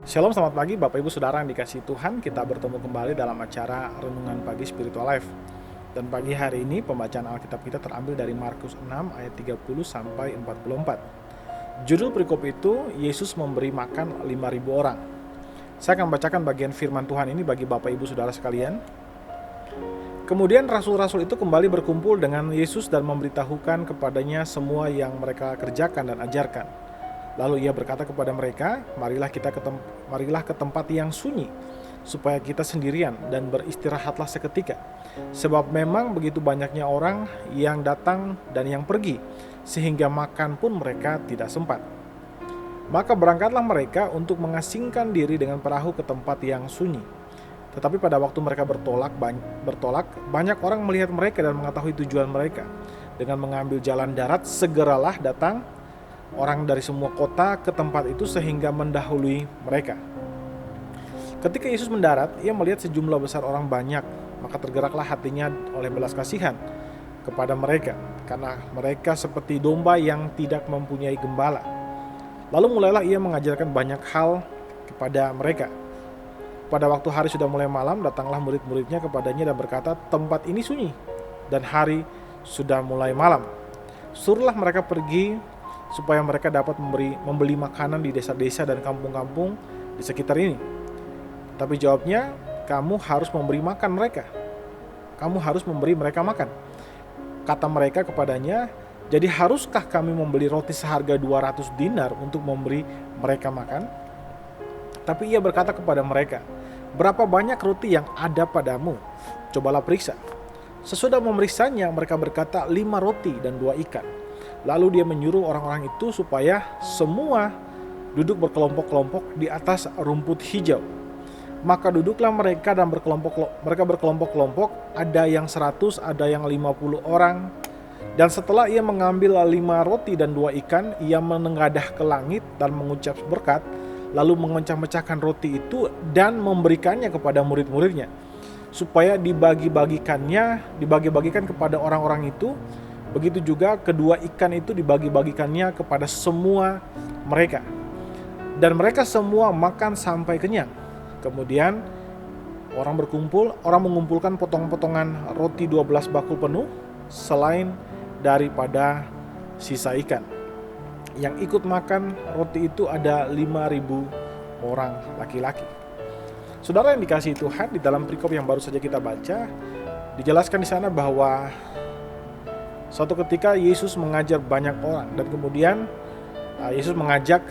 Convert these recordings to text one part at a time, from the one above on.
Shalom, selamat pagi Bapak Ibu Saudara yang dikasihi Tuhan. Kita bertemu kembali dalam acara Renungan Pagi Spiritual Life. Dan pagi hari ini pembacaan Alkitab kita terambil dari Markus 6 ayat 30 sampai 44. Judul perikop itu, Yesus memberi makan 5.000 orang. Saya akan bacakan bagian firman Tuhan ini bagi Bapak Ibu Saudara sekalian. Kemudian rasul-rasul itu kembali berkumpul dengan Yesus dan memberitahukan kepadanya semua yang mereka kerjakan dan ajarkan. Lalu ia berkata kepada mereka, marilah ke tempat yang sunyi, supaya kita sendirian dan beristirahatlah seketika. Sebab memang begitu banyaknya orang yang datang dan yang pergi, sehingga makan pun mereka tidak sempat. Maka berangkatlah mereka untuk mengasingkan diri dengan perahu ke tempat yang sunyi. Tetapi pada waktu mereka bertolak, banyak orang melihat mereka dan mengetahui tujuan mereka. Dengan mengambil jalan darat, segeralah datang orang dari semua kota ke tempat itu sehingga mendahului mereka. Ketika Yesus mendarat, ia melihat sejumlah besar orang banyak, maka tergeraklah hatinya oleh belas kasihan kepada mereka, karena mereka seperti domba yang tidak mempunyai gembala. Lalu mulailah ia mengajarkan banyak hal kepada mereka. Pada waktu hari sudah mulai malam, datanglah murid-muridnya kepadanya dan berkata, tempat ini sunyi, dan hari sudah mulai malam. Suruhlah mereka pergi supaya mereka dapat membeli makanan di desa-desa dan kampung-kampung di sekitar ini. Tapi jawabnya, kamu harus memberi makan mereka. Kamu harus memberi mereka makan. Kata mereka kepadanya, jadi haruskah kami membeli roti seharga 200 dinar untuk memberi mereka makan? Tapi ia berkata kepada mereka, berapa banyak roti yang ada padamu? Cobalah periksa. Sesudah memeriksanya, mereka berkata 5 roti dan 2 ikan. Lalu dia menyuruh orang-orang itu supaya semua duduk berkelompok-kelompok di atas rumput hijau. Maka duduklah mereka dan berkelompok-kelompok, ada yang 100, ada yang 50 orang. Dan setelah ia mengambil 5 roti dan 2 ikan, ia menengadah ke langit dan mengucap berkat, lalu memecah-mecahkan roti itu dan memberikannya kepada murid-muridnya, supaya dibagi-bagikan kepada orang-orang itu. Begitu juga kedua ikan itu dibagi-bagikannya kepada semua mereka. Dan mereka semua makan sampai kenyang. Kemudian orang mengumpulkan potong-potongan roti 12 bakul penuh, selain daripada sisa ikan. Yang ikut makan roti itu ada 5.000 orang laki-laki. Saudara yang dikasihi Tuhan, di dalam perikop yang baru saja kita baca, dijelaskan di sana bahwa suatu ketika Yesus mengajar banyak orang, dan kemudian Yesus mengajak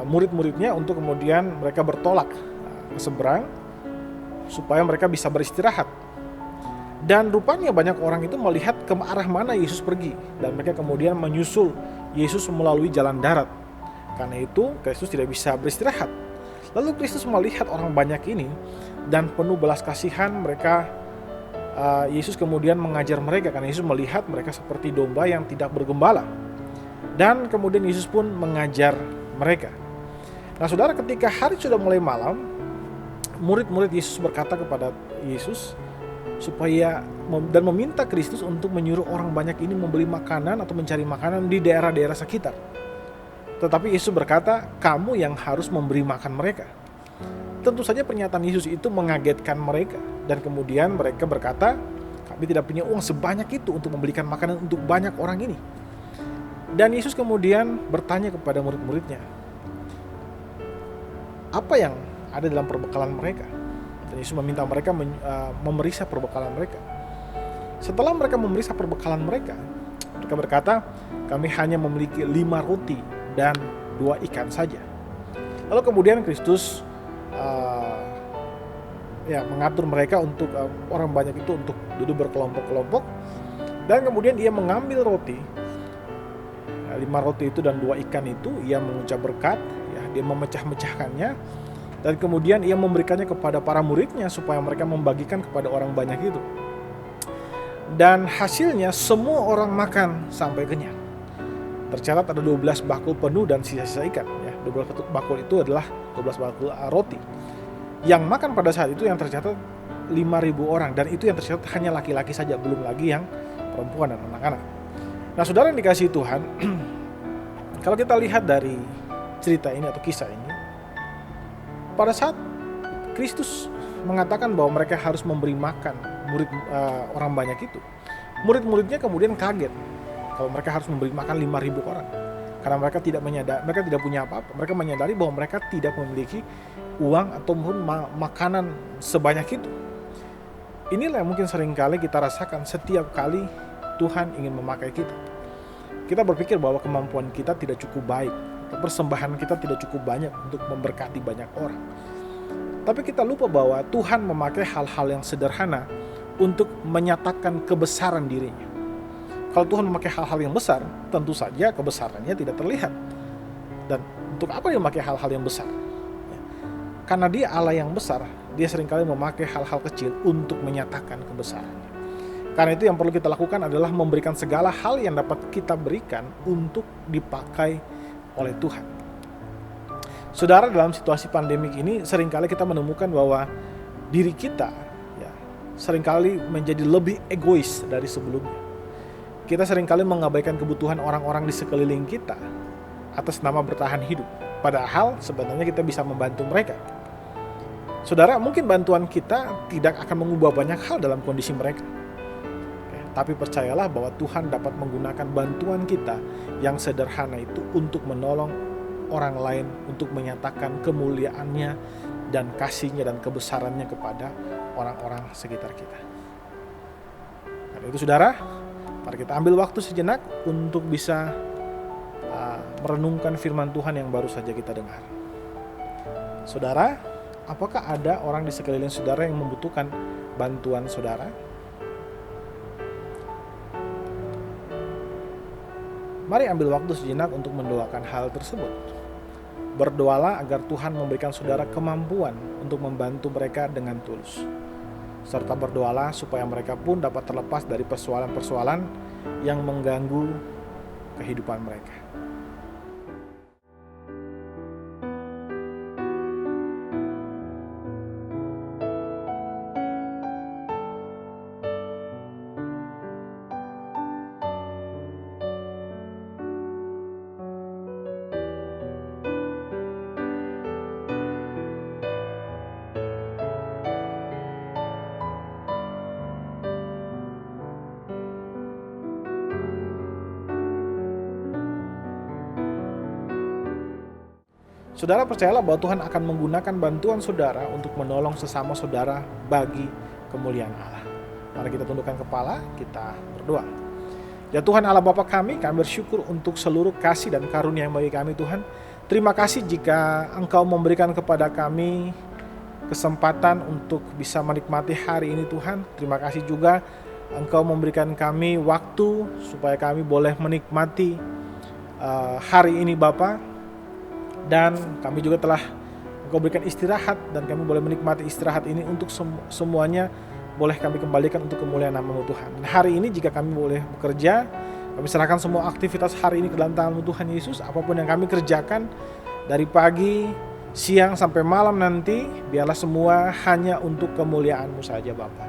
murid-muridnya untuk kemudian mereka bertolak ke seberang supaya mereka bisa beristirahat. Dan rupanya banyak orang itu melihat ke arah mana Yesus pergi, dan mereka kemudian menyusul Yesus melalui jalan darat. Karena itu Kristus tidak bisa beristirahat. Lalu Kristus melihat orang banyak ini dan penuh belas kasihan mereka. Yesus kemudian mengajar mereka karena Yesus melihat mereka seperti domba yang tidak bergembala. Dan kemudian Yesus pun mengajar mereka. Nah saudara, ketika hari sudah mulai malam, murid-murid Yesus berkata kepada Yesus supaya dan meminta Kristus untuk menyuruh orang banyak ini membeli makanan atau mencari makanan di daerah-daerah sekitar. Tetapi Yesus berkata, kamu yang harus memberi makan mereka. Tentu saja pernyataan Yesus itu mengagetkan mereka, dan kemudian mereka berkata, kami tidak punya uang sebanyak itu untuk membelikan makanan untuk banyak orang ini. Dan Yesus kemudian bertanya kepada murid-muridnya, apa yang ada dalam perbekalan mereka? Dan Yesus meminta mereka memeriksa perbekalan mereka. Setelah mereka memeriksa perbekalan mereka, mereka berkata, kami hanya memiliki 5 roti dan 2 ikan saja. Lalu kemudian Kristus mengatur mereka untuk orang banyak itu untuk duduk berkelompok-kelompok, dan kemudian ia mengambil roti 5 roti itu dan 2 ikan itu, ia mengucap berkat, dia memecah-mecahkannya, dan kemudian ia memberikannya kepada para muridnya supaya mereka membagikan kepada orang banyak itu. Dan hasilnya semua orang makan sampai kenyang. Tercatat ada 12 bakul penuh dan sisa-sisa ikan. 12 bakul itu adalah 12 bakul roti. Yang makan pada saat itu yang tercatat 5.000 orang, dan itu yang tercatat hanya laki-laki saja, belum lagi yang perempuan dan anak-anak. Nah saudara yang dikasihi Tuhan, kalau kita lihat dari cerita ini atau kisah ini, pada saat Kristus mengatakan bahwa mereka harus memberi makan orang banyak itu, murid-muridnya kemudian kaget kalau mereka harus memberi makan 5.000 orang. Karena mereka tidak punya apa-apa. Mereka menyadari bahwa mereka tidak memiliki uang ataupun makanan sebanyak itu. Inilah yang mungkin seringkali kita rasakan setiap kali Tuhan ingin memakai kita. Kita berpikir bahwa kemampuan kita tidak cukup baik, persembahan kita tidak cukup banyak untuk memberkati banyak orang. Tapi kita lupa bahwa Tuhan memakai hal-hal yang sederhana untuk menyatakan kebesaran dirinya. Kalau Tuhan memakai hal-hal yang besar, tentu saja kebesarannya tidak terlihat. Dan untuk apa dia memakai hal-hal yang besar? Karena dia Allah yang besar, dia seringkali memakai hal-hal kecil untuk menyatakan kebesarannya. Karena itu yang perlu kita lakukan adalah memberikan segala hal yang dapat kita berikan untuk dipakai oleh Tuhan. Saudara, dalam situasi pandemik ini seringkali kita menemukan bahwa diri kita seringkali menjadi lebih egois dari sebelumnya. Kita seringkali mengabaikan kebutuhan orang-orang di sekeliling kita atas nama bertahan hidup. Padahal sebenarnya kita bisa membantu mereka. Saudara, mungkin bantuan kita tidak akan mengubah banyak hal dalam kondisi mereka. Tapi percayalah bahwa Tuhan dapat menggunakan bantuan kita yang sederhana itu untuk menolong orang lain, untuk menyatakan kemuliaannya dan kasihnya dan kebesarannya kepada orang-orang sekitar kita. Dan itu saudara, mari kita ambil waktu sejenak untuk bisa merenungkan firman Tuhan yang baru saja kita dengar. Saudara, apakah ada orang di sekeliling saudara yang membutuhkan bantuan saudara? Mari ambil waktu sejenak untuk mendoakan hal tersebut. Berdoalah agar Tuhan memberikan saudara kemampuan untuk membantu mereka dengan tulus. Serta berdoalah supaya mereka pun dapat terlepas dari persoalan-persoalan yang mengganggu kehidupan mereka. Saudara, percayalah bahwa Tuhan akan menggunakan bantuan saudara untuk menolong sesama saudara bagi kemuliaan Allah. Mari kita tundukkan kepala, kita berdoa. Ya Tuhan Allah Bapa kami bersyukur untuk seluruh kasih dan karunia yang bagi kami Tuhan. Terima kasih jika Engkau memberikan kepada kami kesempatan untuk bisa menikmati hari ini Tuhan. Terima kasih juga Engkau memberikan kami waktu supaya kami boleh menikmati hari ini Bapa. Dan kami juga telah Engkau berikan istirahat dan kami boleh menikmati istirahat ini untuk semuanya boleh kami kembalikan untuk kemuliaan nama-Mu Tuhan. Dan hari ini jika kami boleh bekerja, kami serahkan semua aktivitas hari ini ke dalam tangan-Mu Tuhan Yesus. Apapun yang kami kerjakan dari pagi, siang sampai malam nanti, biarlah semua hanya untuk kemuliaan-Mu saja Bapa.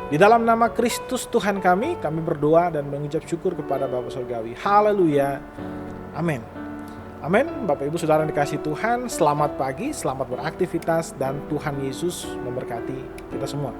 Di dalam nama Kristus Tuhan kami berdoa dan mengucap syukur kepada Bapa Surgawi. Haleluya. Amin. Amin. Bapak Ibu Saudara yang dikasihi Tuhan, selamat pagi, selamat beraktivitas dan Tuhan Yesus memberkati kita semua.